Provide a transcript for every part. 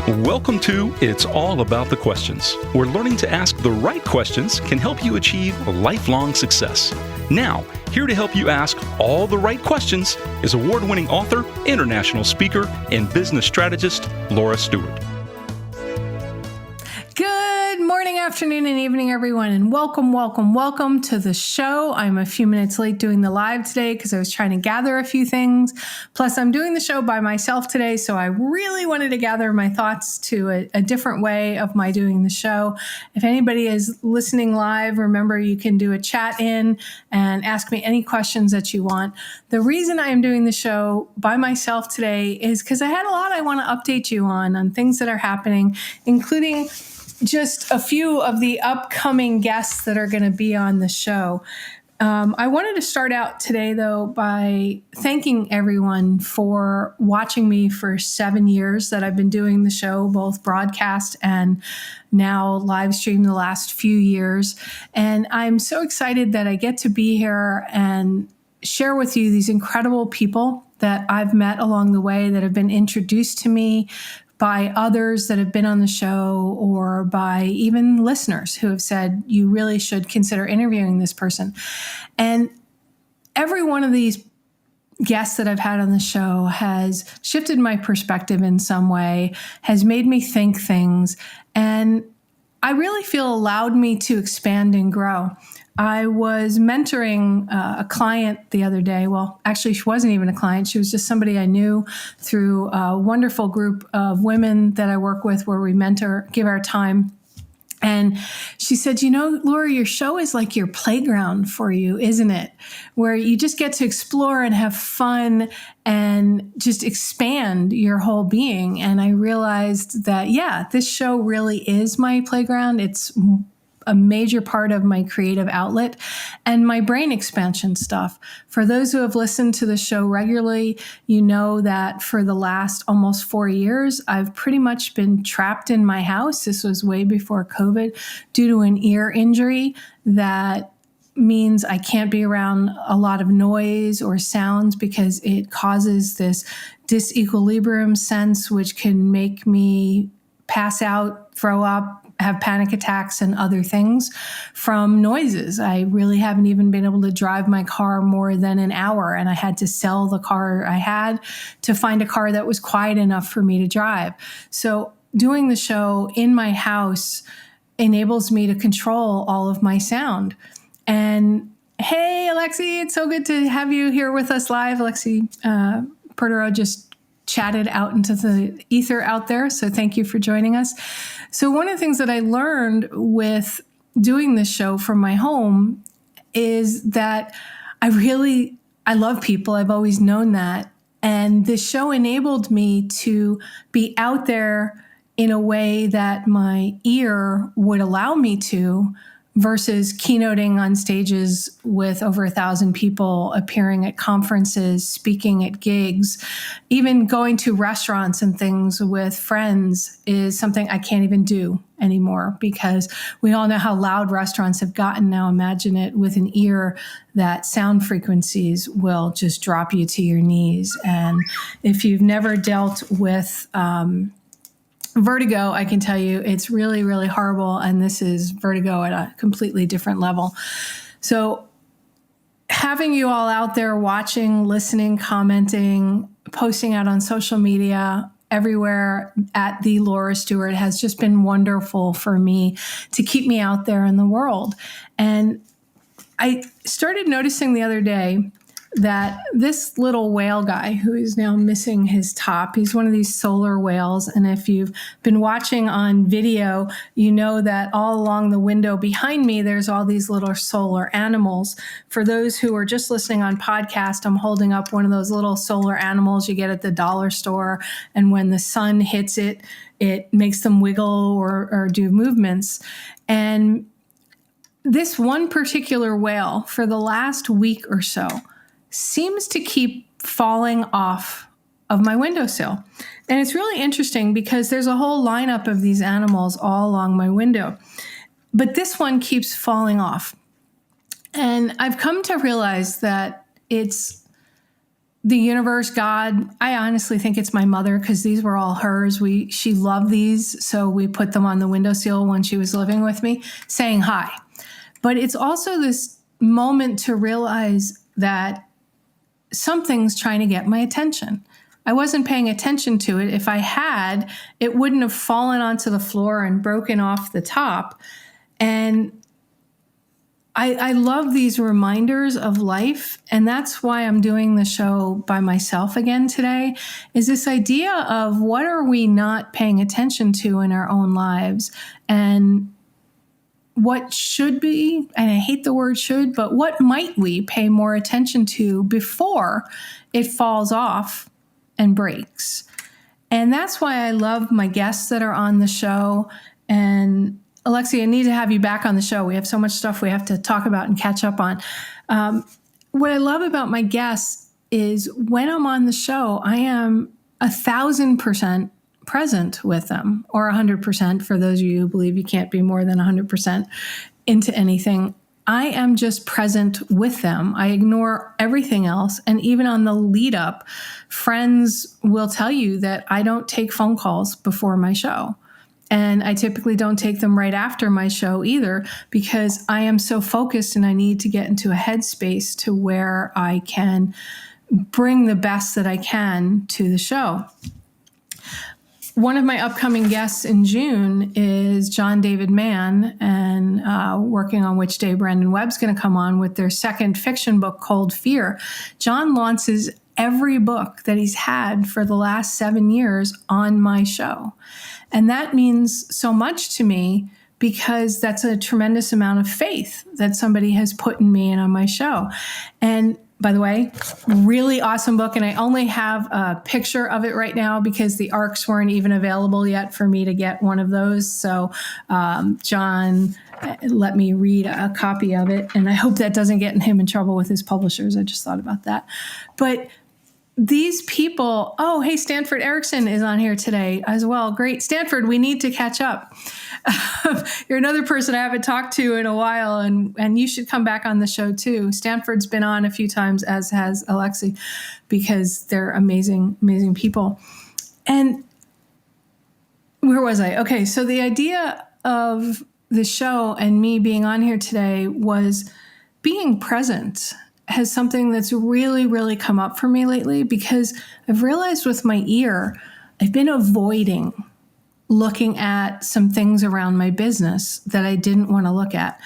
Welcome to It's All About the Questions, where learning to ask the right questions can help you achieve lifelong success. Now, here to help you ask all the right questions is award-winning author, international speaker, and business strategist, Laura Steward. Good morning, afternoon, and evening, everyone, and welcome to the show. I'm a few minutes late doing the live today because I was trying to gather a few things. Plus, I'm doing the show by myself today, so I really wanted to gather my thoughts to a different way of my doing the show. If anybody is listening live, remember you can do a chat in and ask me any questions that you want. The reason I am doing the show by myself today is because I had a lot I want to update you on things that are happening, including just a few of the upcoming guests that are going to be on the show. I wanted to start out today, though, by thanking everyone for watching me for 7 years that I've been doing the show, both broadcast and now live stream the last few years. And I'm so excited that I get to be here and share with you these incredible people that I've met along the way that have been introduced to me by others that have been on the show or by even listeners who have said, you really should consider interviewing this person. And every one of these guests that I've had on the show has shifted my perspective in some way, has made me think things, and I really feel allowed me to expand and grow. I was mentoring a client the other day. Well, actually, she wasn't even a client. She was just somebody I knew through a wonderful group of women that I work with where we mentor, give our time. And she said, Laura, your show is like your playground for you, isn't it? Where you just get to explore and have fun and just expand your whole being. And I realized that, this show really is my playground. It's a major part of my creative outlet and my brain expansion stuff. For those who have listened to the show regularly, you know that for the last almost 4 years, I've pretty much been trapped in my house. This was way before COVID due to an ear injury that means I can't be around a lot of noise or sounds because it causes this disequilibrium sense, which can make me pass out, throw up, have panic attacks and other things from noises. I really haven't even been able to drive my car more than an hour, and I had to sell the car I had to find a car that was quiet enough for me to drive. So doing the show in my house enables me to control all of my sound. And hey, Alexi, it's so good to have you here with us live. Alexi Pertero just chatted out into the ether out there. So thank you for joining us. So one of the things that I learned with doing this show from my home is that I love people. I've always known that. And this show enabled me to be out there in a way that my ear would allow me to, versus keynoting on stages with over 1,000 people, appearing at conferences, speaking at gigs, even going to restaurants and things with friends is something I can't even do anymore because we all know how loud restaurants have gotten now. Imagine it with an ear that sound frequencies will just drop you to your knees. And if you've never dealt with vertigo, I can tell you it's really, really horrible. And this is vertigo at a completely different level. So having you all out there watching, listening, commenting, posting out on social media, everywhere at the Laura Steward has just been wonderful for me to keep me out there in the world. And I started noticing the other day that this little whale guy who is now missing his top, he's one of these solar whales. And if you've been watching on video, you know that all along the window behind me, there's all these little solar animals. For those who are just listening on podcast, I'm holding up one of those little solar animals you get at the dollar store. And when the sun hits it, it makes them wiggle or do movements. And this one particular whale for the last week or so seems to keep falling off of my windowsill. And it's really interesting because there's a whole lineup of these animals all along my window. But this one keeps falling off. And I've come to realize that it's the universe, God, I honestly think it's my mother because these were all hers. She loved these, so we put them on the windowsill when she was living with me, saying hi. But it's also this moment to realize that something's trying to get my attention. I wasn't paying attention to it. If I had, it wouldn't have fallen onto the floor and broken off the top. And I love these reminders of life, and that's why I'm doing the show by myself again today, is this idea of what are we not paying attention to in our own lives, and what should be, and I hate the word should, but what might we pay more attention to before it falls off and breaks. And that's why I love my guests that are on the show. And Alexi, I need to have you back on the show. We have so much stuff we have to talk about and catch up on. What I love about my guests is when I'm on the show, I am 1,000% present with them, or 100% for those of you who believe you can't be more than 100% into anything. I am just present with them. I ignore everything else. And even on the lead up, friends will tell you that I don't take phone calls before my show. And I typically don't take them right after my show either, because I am so focused and I need to get into a headspace to where I can bring the best that I can to the show. One of my upcoming guests in June is John David Mann, and working on which day Brandon Webb's going to come on with their second fiction book, Cold Fear. John launches every book that he's had for the last 7 years on my show. And that means so much to me because that's a tremendous amount of faith that somebody has put in me and on my show. And by the way, really awesome book. And I only have a picture of it right now because the ARCs weren't even available yet for me to get one of those. So John let me read a copy of it. And I hope that doesn't get him in trouble with his publishers. I just thought about that. But these people, oh, hey, Stanford Erickson is on here today as well. Great. Stanford, we need to catch up. You're another person I haven't talked to in a while, and you should come back on the show too. Stanford's been on a few times, as has Alexi, because they're amazing, amazing people. And where was I? Okay, so the idea of the show and me being on here today was being present has something that's really, really come up for me lately, because I've realized with my ear, I've been avoiding looking at some things around my business that I didn't want to look at.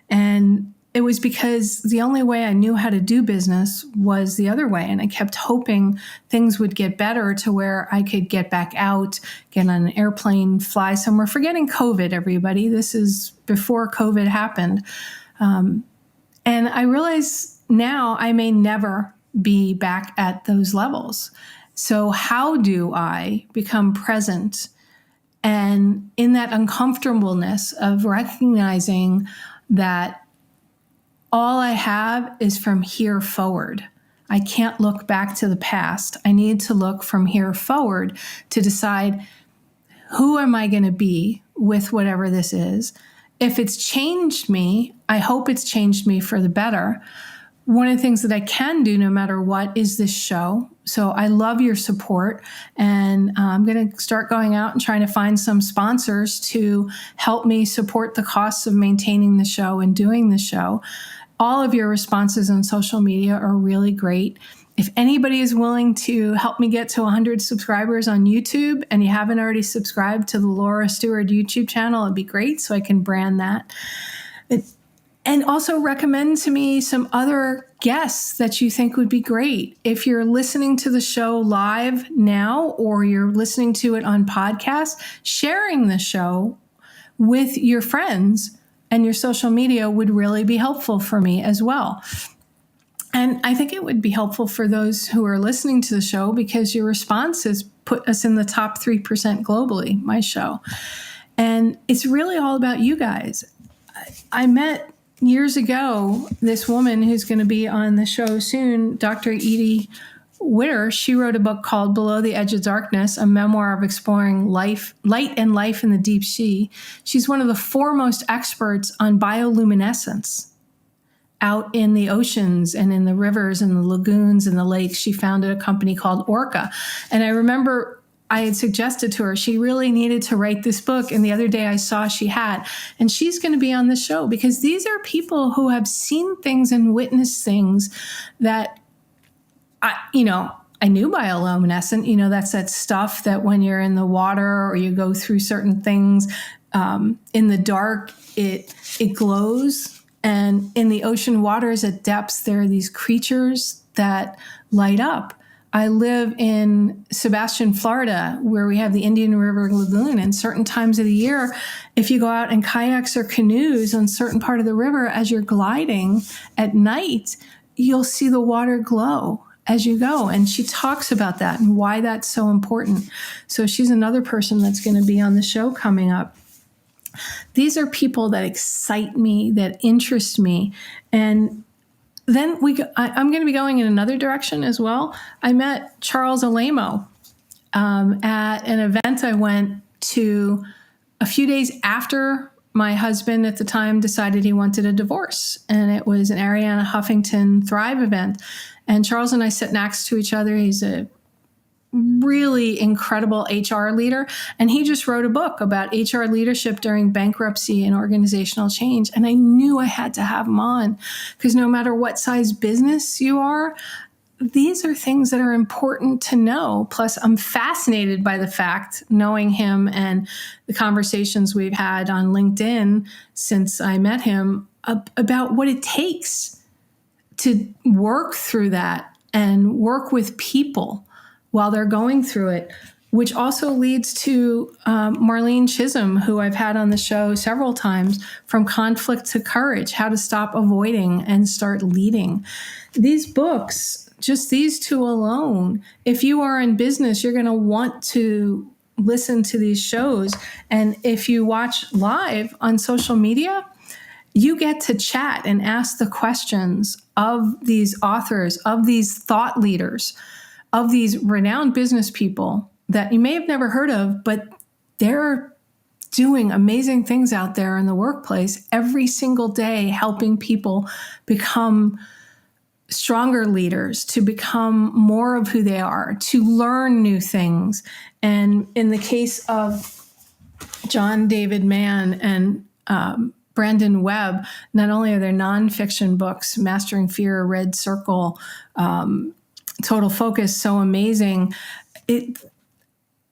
And it was because the only way I knew how to do business was the other way. And I kept hoping things would get better to where I could get back out, get on an airplane, fly somewhere, forgetting COVID, everybody. This is before COVID happened. And I realize now I may never be back at those levels. So how do I become present and in that uncomfortableness of recognizing that all I have is from here forward? I can't look back to the past. I need to look from here forward to decide, who am I going to be with whatever this is? If it's changed me, I hope it's changed me for the better. One of the things that I can do no matter what is this show. So I love your support, and I'm going to start going out and trying to find some sponsors to help me support the costs of maintaining the show and doing the show. All of your responses on social media are really great. If anybody is willing to help me get to 100 subscribers on YouTube and you haven't already subscribed to the Laura Steward YouTube channel, it'd be great so I can brand that. And also recommend to me some other guests that you think would be great. If you're listening to the show live now or you're listening to it on podcast, sharing the show with your friends and your social media would really be helpful for me as well. And I think it would be helpful for those who are listening to the show because your response has put us in the top 3% globally, my show. And it's really all about you guys. I met years ago this woman who's going to be on the show soon, Dr. Edie Witter. She wrote a book called Below the Edge of Darkness, a memoir of exploring light and life in the deep sea. She's one of the foremost experts on bioluminescence. out in the oceans and in the rivers and the lagoons and the lakes. She founded a company called Orca. And I remember I had suggested to her, she really needed to write this book. And the other day I saw she had, and she's going to be on the show because these are people who have seen things and witnessed things that I knew bioluminescent, that's that stuff that when you're in the water or you go through certain things in the dark, it glows. And in the ocean waters at depths, there are these creatures that light up. I live in Sebastian, Florida, where we have the Indian River Lagoon. And certain times of the year, if you go out in kayaks or canoes on certain part of the river, as you're gliding at night, you'll see the water glow as you go. And she talks about that and why that's so important. So she's another person that's going to be on the show coming up. These are people that excite me, that interest me. And then I'm going to be going in another direction as well. I met Charles Alamo at an event I went to a few days after my husband at the time decided he wanted a divorce. And it was an Arianna Huffington Thrive event. And Charles and I sit next to each other. He's a really incredible HR leader. And he just wrote a book about HR leadership during bankruptcy and organizational change. And I knew I had to have him on because no matter what size business you are, these are things that are important to know. Plus, I'm fascinated by the fact, knowing him and the conversations we've had on LinkedIn since I met him, about what it takes to work through that and work with people while they're going through it, which also leads to Marlene Chisholm, who I've had on the show several times, From Conflict to Courage, How to Stop Avoiding and Start Leading. These books, just these two alone, if you are in business, you're going to want to listen to these shows. And if you watch live on social media, you get to chat and ask the questions of these authors, of these thought leaders, of these renowned business people that you may have never heard of, but they're doing amazing things out there in the workplace every single day, helping people become stronger leaders, to become more of who they are, to learn new things. And in the case of John David Mann and Brandon Webb, not only are there nonfiction books, Mastering Fear, Red Circle, Total Focus, so amazing.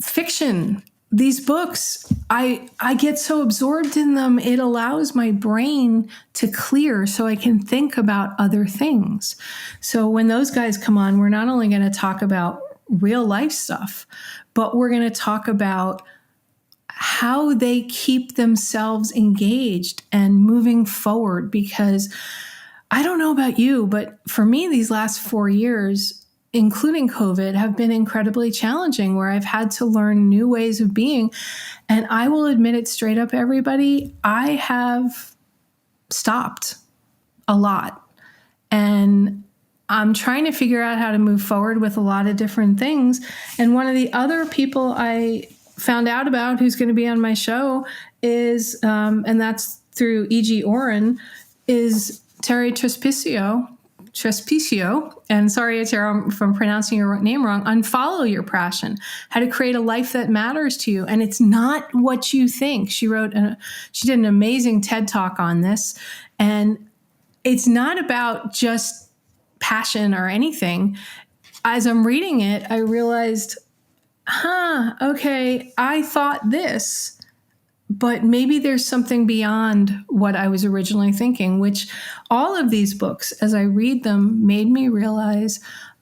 Fiction, these books, I get so absorbed in them, it allows my brain to clear so I can think about other things. So when those guys come on, we're not only going to talk about real life stuff, but we're going to talk about how they keep themselves engaged and moving forward. Because I don't know about you, but for me, these last 4 years, including COVID, have been incredibly challenging, where I've had to learn new ways of being. And I will admit it straight up, everybody, I have stopped a lot. And I'm trying to figure out how to move forward with a lot of different things. And one of the other people I found out about who's going to be on my show is, and that's through E.G. Oren, is Terry Trespicio, and sorry, Tara, if I'm pronouncing your name wrong, Unfollow Your Passion, How to Create a Life That Matters to You. And it's not what you think. She did an amazing TED Talk on this. And it's not about just passion or anything. As I'm reading it, I realized, okay, I thought this, but maybe there's something beyond what I was originally thinking, which all of these books, as I read them, made me realize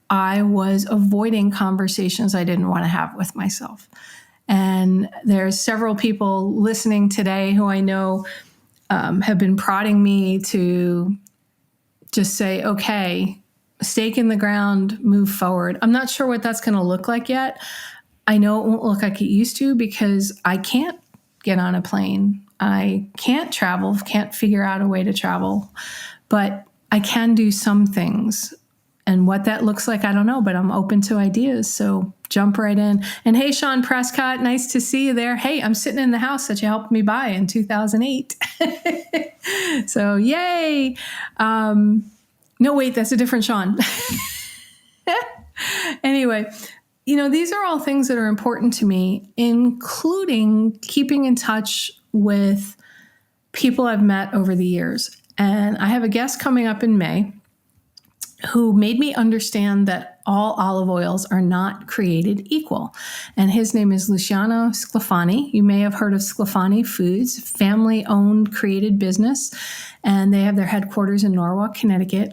I was avoiding conversations I didn't want to have with myself. And there's several people listening today who I know have been prodding me to just say, okay, stake in the ground, move forward. I'm not sure what that's going to look like yet. I know it won't look like it used to because I can't get on a plane. I can't travel, can't figure out a way to travel, but I can do some things. And what that looks like, I don't know, but I'm open to ideas. So jump right in. And hey, Sean Prescott, nice to see you there. Hey, I'm sitting in the house that you helped me buy in 2008. So yay. No, wait, that's a different Sean. Anyway, these are all things that are important to me, including keeping in touch with people I've met over the years. And I have a guest coming up in May who made me understand that all olive oils are not created equal. And his name is Luciano Sclafani. You may have heard of Sclafani Foods, family-owned, created business, and they have their headquarters in Norwalk, Connecticut.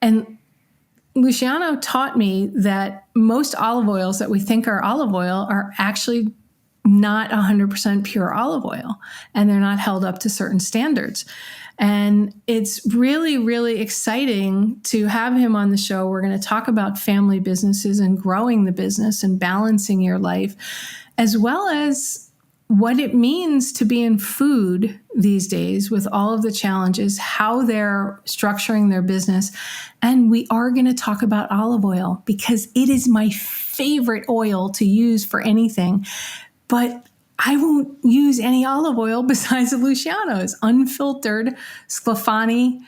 And Luciano taught me that most olive oils that we think are olive oil are actually not 100% pure olive oil, and they're not held up to certain standards. And it's really, really exciting to have him on the show. We're going to talk about family businesses and growing the business and balancing your life, as well as what it means to be in food these days with all of the challenges, how they're structuring their business. And we are going to talk about olive oil because it is my favorite oil to use for anything. But I won't use any olive oil besides Luciano's unfiltered Sclafani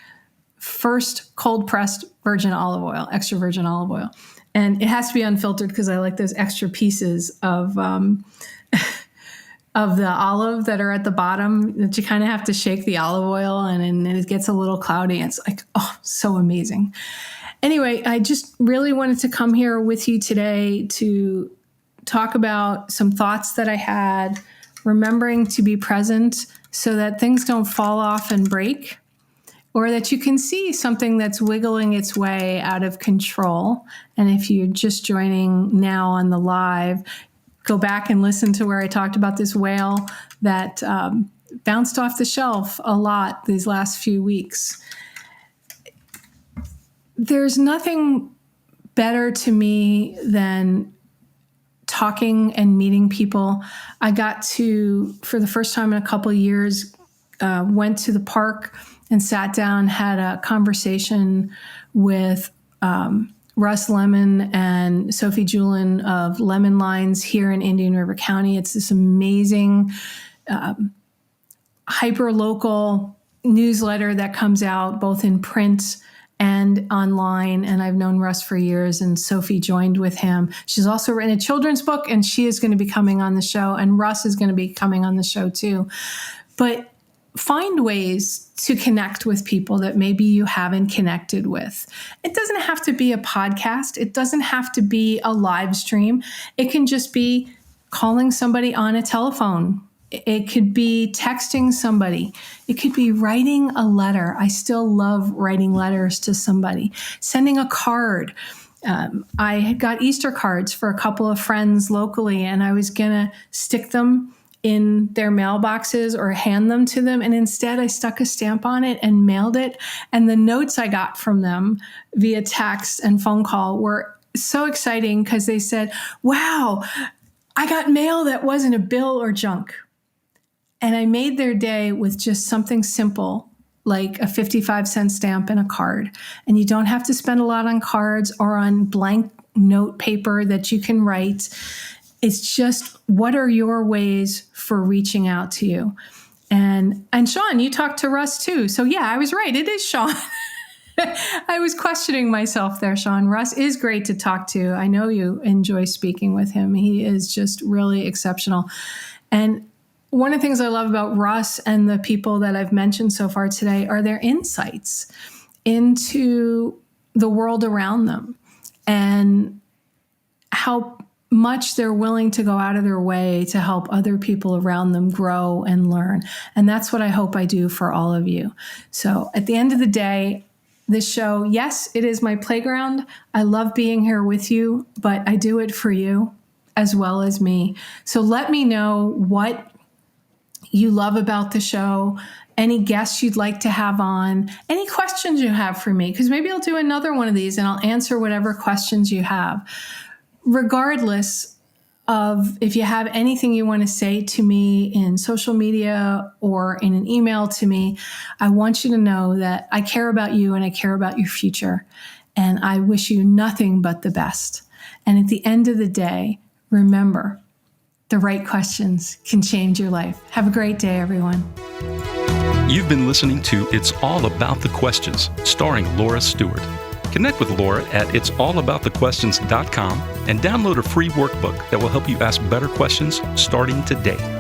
first cold pressed virgin olive oil, extra virgin olive oil. And it has to be unfiltered because I like those extra pieces of the olive that are at the bottom that you kind of have to shake the olive oil and it gets a little cloudy. It's like, oh, so amazing. Anyway, I just really wanted to come here with you today to talk about some thoughts that I had, remembering to be present so that things don't fall off and break, or that you can see something that's wiggling its way out of control. And if you're just joining now on the live, go back and listen to where I talked about this whale that bounced off the shelf a lot these last few weeks. There's nothing better to me than talking and meeting people. I got to, for the first time in a couple of years, went to the park and sat down, had a conversation with Russ Lemon and Sophie Julin of Lemon Lines here in Indian River County. It's this amazing, hyper-local newsletter that comes out both in print and online. And I've known Russ for years, and Sophie joined with him. She's also written a children's book, and she is going to be coming on the show, and Russ is going to be coming on the show too. But find ways to connect with people that maybe you haven't connected with. It doesn't have to be a podcast. It doesn't have to be a live stream. It can just be calling somebody on a telephone. It could be texting somebody. It could be writing a letter. I still love writing letters to somebody. Sending a card. I had got Easter cards for a couple of friends locally, and I was going to stick them in their mailboxes or hand them to them. And instead I stuck a stamp on it and mailed it. And the notes I got from them via text and phone call were so exciting because they said, wow, I got mail that wasn't a bill or junk. And I made their day with just something simple like a 55-cent stamp and a card. And you don't have to spend a lot on cards or on blank note paper that you can write. It's just, what are your ways for reaching out to you? And Sean, you talked to Russ too. So yeah, I was right. It is Sean. I was questioning myself there, Sean. Russ is great to talk to. I know you enjoy speaking with him. He is just really exceptional. And one of the things I love about Russ and the people that I've mentioned so far today are their insights into the world around them and how much they're willing to go out of their way to help other people around them grow and learn. And that's what I hope I do for all of you. So at the end of the day, this show, yes, it is my playground. I love being here with you, but I do it for you as well as me. So let me know what you love about the show, any guests you'd like to have on, any questions you have for me, because maybe I'll do another one of these and I'll answer whatever questions you have. Regardless of if you have anything you want to say to me in social media or in an email to me, I want you to know that I care about you and I care about your future. And I wish you nothing but the best. And at the end of the day, remember, the right questions can change your life. Have a great day, everyone. You've been listening to It's All About the Questions, starring Laura Steward. Connect with Laura at it'sallaboutthequestions.com and download a free workbook that will help you ask better questions starting today.